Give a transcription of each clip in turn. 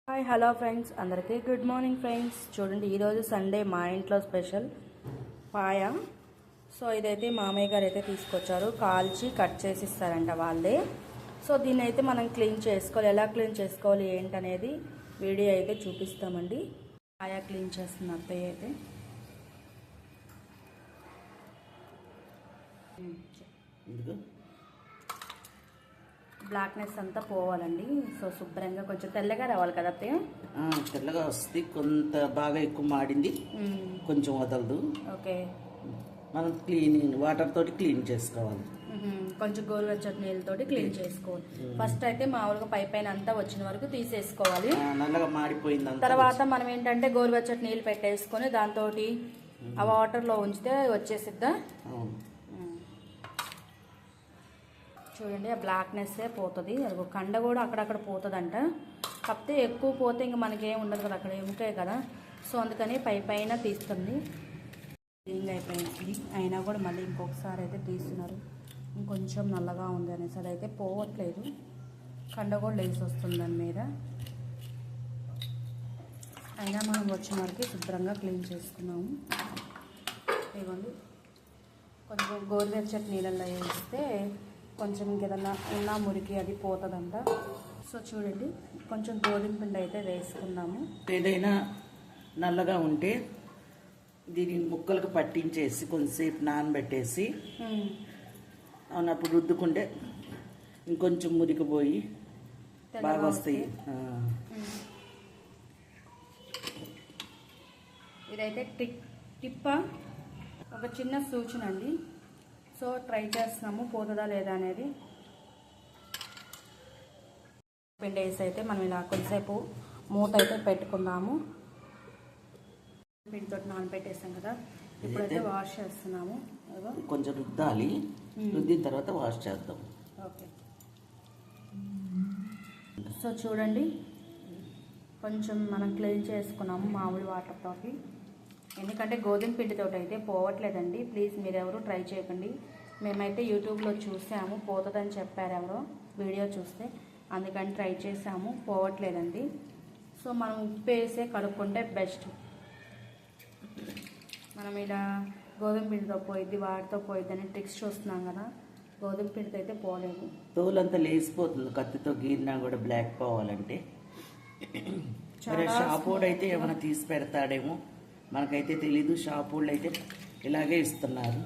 Hi hello friends, అందరికీ good morning friends. చూడండి, ఈరోజు సండే మా ఇంట్లో స్పెషల్ పాయ. సో ఇదైతే మామయ్య గారు అయితే తీసుకొచ్చారు, కాల్చి కట్ చేసి ఇస్తారంట వాళ్ళే. సో దీన్ని అయితే మనం క్లీన్ చేసుకోవాలి, ఎలా క్లీన్ చేసుకోవాలి ఏంటనేది వీడియో అయితే చూపిస్తామండి. పాయ క్లీన్ చేస్తున్న అత్తయ్య అయితే బ్లాక్నెస్ అంతా పోవాలండి. సో శుభ్రంగా కొంచెం తెల్లగా రావాలి కదా అత్తయ్య. తెల్లగా వస్తుంది, కొంత బాగా ఎక్కువ మాడింది కొంచెం వదలదు. ఓకే, మనం వాటర్ తోటి క్లీన్ చేసుకోవాలి. కొంచెం గోరువెచ్చటి నీళ్ళతోటి క్లీన్ చేసుకోవాలి. ఫస్ట్ అయితే మామూలుగా పైన అంతా వచ్చిన వరకు తీసేసుకోవాలి. నల్లగా మాడిపోయింది. తర్వాత మనం ఏంటంటే గోరువెచ్చటి నీళ్ళు పెట్టేసుకొని దాంతో ఆ వాటర్లో ఉంచితే వచ్చేసిద్దా. చూడండి, ఆ బ్లాక్నెస్సే పోతుంది. అది కండ కూడా అక్కడక్కడ పోతుందంట. కాకపోతే ఎక్కువ పోతే ఇంక మనకేం ఉండదు కదా, అక్కడ ఉంటాయి కదా. సో అందుకని పైన తీస్తుంది. క్లీన్ అయిపోయింది, అయినా కూడా మళ్ళీ ఇంకొకసారి అయితే తీస్తున్నారు. ఇంకొంచెం నల్లగా ఉంది అనేసి అదైతే పోవట్లేదు. కండ కూడా లేసి వస్తుంది దాని మీద. అయినా మనం వచ్చిన వరకు శుభ్రంగా క్లీన్ చేసుకున్నాము. ఇవ్వండి, కొంచెం గోరువెచ్చటి నీళ్ళల్లో వేస్తే కొంచెం ఇంకేదన్నా ఉన్నా మురికి అది పోతుందంట. సో చూడండి, కొంచెం గోధుమ పిండి అయితే వేసుకున్నాము. ఏదైనా నల్లగా ఉంటే దీన్ని ముక్కలకు పట్టించేసి కొంచెంసేపు నానబెట్టేసి అవునప్పుడు రుద్దుకుంటే ఇంకొంచెం మురికిపోయి బాగా వస్తాయి. ఇదైతే టిప్ప ఒక చిన్న సూచన అండి. సో ట్రై చేస్తున్నాము, పోతుందా లేదా అనేది. పిండి వేసి అయితే మనం ఇలా కొంచెంసేపు మూత అయితే పెట్టుకుందాము. పిండితో నానబెట్టేసాం కదా, ఇప్పుడైతే వాష్ చేస్తున్నాము. కొంచెం రుద్దాలి, రుద్దిన తర్వాత వాష్ చేద్దాం. ఓకే, సో చూడండి, కొంచెం మనం క్లీన్ చేసుకున్నాము మామూలు వాటర్తోటి. ఎందుకంటే గోధుమ పిండితో అయితే పోవట్లేదండి. ప్లీజ్ మీరు ఎవరు ట్రై చేయకండి. మేమైతే యూట్యూబ్లో చూసాము, పోతుందని చెప్పారు ఎవరో వీడియో చూస్తే, అందుకని ట్రై చేసాము, పోవట్లేదండి. సో మనం ఉప్పు వేసే కడుక్కుంటే బెస్ట్. మనం ఇలా గోధుమ పిండితో పోయిద్ది, వాటితో పోయిద్ది అని ట్రిక్స్ చూస్తున్నాం కదా. గోధుమ పిండితో అయితే పోలేదు, తోలంతా లేసిపోతుంది. కత్తితో గీరినా కూడా బ్లాక్ పోవాలంటే. షాప్ వాడు అయితే ఏమైనా తీసి పెడతాడేమో, మనకైతే తెలీదు. షాప్ వాళ్ళు అయితే ఇలాగే ఇస్తున్నారు.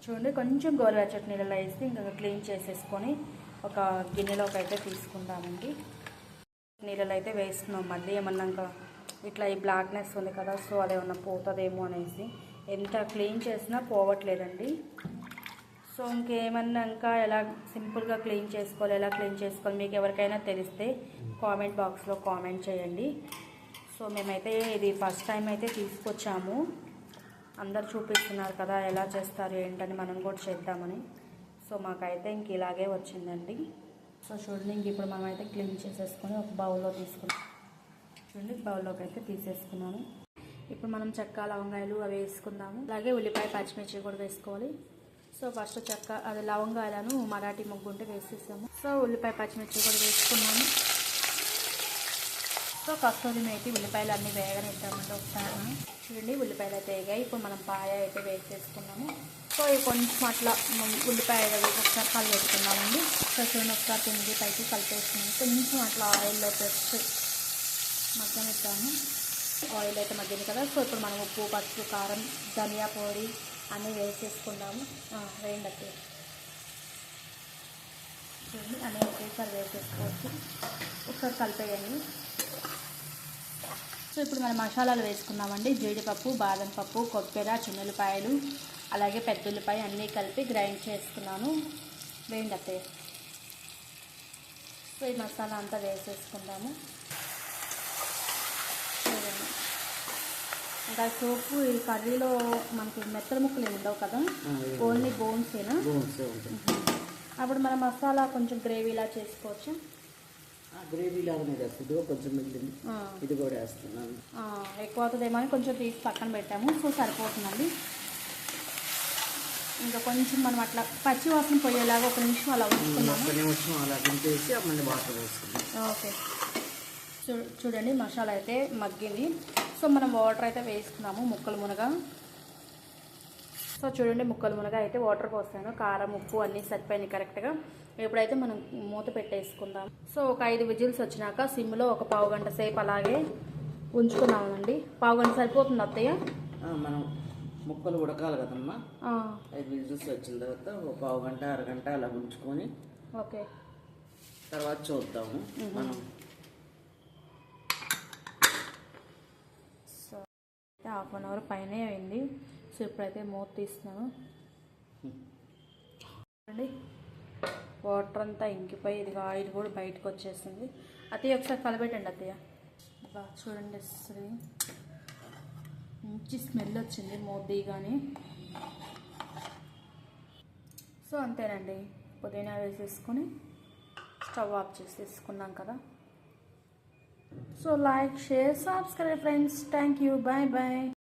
చూడండి, కొంచెం గోరువెచ్చటి నీళ్ళలో వేసి ఇంకా క్లీన్ చేసేసుకొని ఒక గిన్నెలోకి అయితే తీసుకుంటామండి. నీళ్ళలో అయితే వేస్తున్నాం. మళ్ళీ ఏమన్నా ఇంకా ఇట్లా ఈ బ్లాక్నెస్ ఉంది కదా, సో అదేమన్నా పోతుందేమో అనేసి ఎంత క్లీన్ చేసినా పోవట్లేదండి. సో ఇంకేమన్నా ఇంకా ఎలా సింపుల్గా క్లీన్ చేసుకోవాలి, ఎలా క్లీన్ చేసుకోవాలి మీకు ఎవరికైనా తెలిస్తే కామెంట్ బాక్స్లో కామెంట్ చేయండి. సో మేమైతే ఇది ఫస్ట్ టైం అయితే తీసుకొచ్చాము. అందరు చూపిస్తున్నారు కదా ఎలా చేస్తారు ఏంటని, మనం కూడా చేద్దామని. సో మాకైతే ఇంక ఇలాగే వచ్చిందండి. సో చూడండి, ఇంక ఇప్పుడు మనమైతే క్లీన్ చేసేసుకొని ఒక బౌల్లో తీసుకున్నాం. చూడండి, బౌల్లోకి అయితే తీసేసుకున్నాను. ఇప్పుడు మనం చెక్క లవంగాయలు అవి వేసుకుందాము. అలాగే ఉల్లిపాయ పచ్చిమిర్చి కూడా వేసుకోవాలి. సో ఫస్ట్ చెక్క అది లవంగాయలను మరాఠీ ముగ్గు ఉంటే వేసేసాము. సో ఉల్లిపాయ పచ్చిమిర్చి కూడా వేసుకున్నాము. సో కస్తూరి మేతి ఉల్లిపాయలు అన్నీ వేగనిద్దామండి ఒకసారి. చూడండి, ఉల్లిపాయలు అయితే వేగాయి. ఇప్పుడు మనం పాయ అయితే వేసేసుకున్నాము. సో ఇవి కొంచెం అట్లా ఉల్లిపాయ ఒకసారి కలిపేసుకున్నామండి. సో చూడండి, ఒకసారి తిండి పైకి కలిపేసుకున్నాము. కొంచెం అట్లా ఆయిల్లో పెట్టి మగ్గనిద్దాము. ఆయిల్ అయితే మగ్గింది కదా. సో ఇప్పుడు మనం ఉప్పు, పసుపు, కారం, ధనియా పొడి అన్నీ వేసేసుకున్నాము. వేయండి అట్లా. చూడండి, అన్నీ ఒకేసారి వేసేసుకోవచ్చు. ఒకసారి కలిపేయండి. సో ఇప్పుడు మనం మసాలాలు వేసుకున్నామండి. జీడిపప్పు, బాదం పప్పు, కొబ్బరి, చిన్నులపాయలు, అలాగే పెద్ద ఉల్లిపాయ అన్నీ కలిపి గ్రైండ్ చేసుకున్నాను. వేయండి అత్తయ్య. సో ఈ మసాలా అంతా వేసేసుకుందాము. చూడండి, ఇంకా సోపు ఈ కర్రీలో మనకి మెత్తల ముక్కలు ఉండవు కదా, ఓన్లీ బోన్సేనా. అప్పుడు మన మసాలా కొంచెం గ్రేవీలా చేసుకోవచ్చు. గ్రేవీ లాగానే వేస్తుంది, కొంచెం మిగిలింది, ఇది కూడా వేస్తున్నాను. ఎక్కువ అవుతుందేమో అని కొంచెం తీసి పక్కన పెట్టాము. సో సరిపోతుందండి. ఇంకా కొంచెం మనం అట్లా పచ్చి వాసన పోయేలాగా ఒక నిమిషం అలా ఉంచుకున్నాము. ఒక నిమిషం అలా దింపేసి మళ్ళీ వాటర్ వేసుకున్నాం. ఓకే, సో చూడండి మసాలా అయితే మగ్గింది. సో మనం వాటర్ అయితే వేసుకున్నాము ముక్కలు మునగ. సో చూడండి ముక్కలు మునగ అయితే వాటర్ పోస్తాను. కారం ఉప్పు అన్నీ సరిపోయినాయి కరెక్ట్గా. ఇప్పుడైతే మనం మూత పెట్టేసుకుందాం. సో ఒక 5 విజిల్స్ వచ్చినాక సిమ్లో ఒక పావు గంట సేపు అలాగే ఉంచుకున్నామండి. పావు గంట సరిపోతుంది అత్తయ్య? మనం ముక్కలు ఉడకాలి కదమ్మా. 5 విజిల్స్ వచ్చిన తర్వాత ఒక పావు గంట అరగంట అలా ఉంచుకొని ఓకే తర్వాత చూద్దాము మనం. సో హాఫ్ అన్ అవర్ పైనే అయింది. సో ఇప్పుడైతే మూత తీస్తున్నాను. చూడండి వాటర్ అంతా ఇంకిపోయి ఇదిగా ఆయిల్ కూడా బయటకు వచ్చేసింది. అత్తయ్య ఒకసారి కలబెట్టండి అత్తయ్య. బాగా చూడండి అసలు మంచి స్మెల్ వచ్చింది మూత కానీ. సో అంతేనండి, పుదీనా వేసేసుకొని స్టవ్ ఆఫ్ చేసేసుకున్నాం కదా. So like share subscribe friends. Thank you. Bye bye.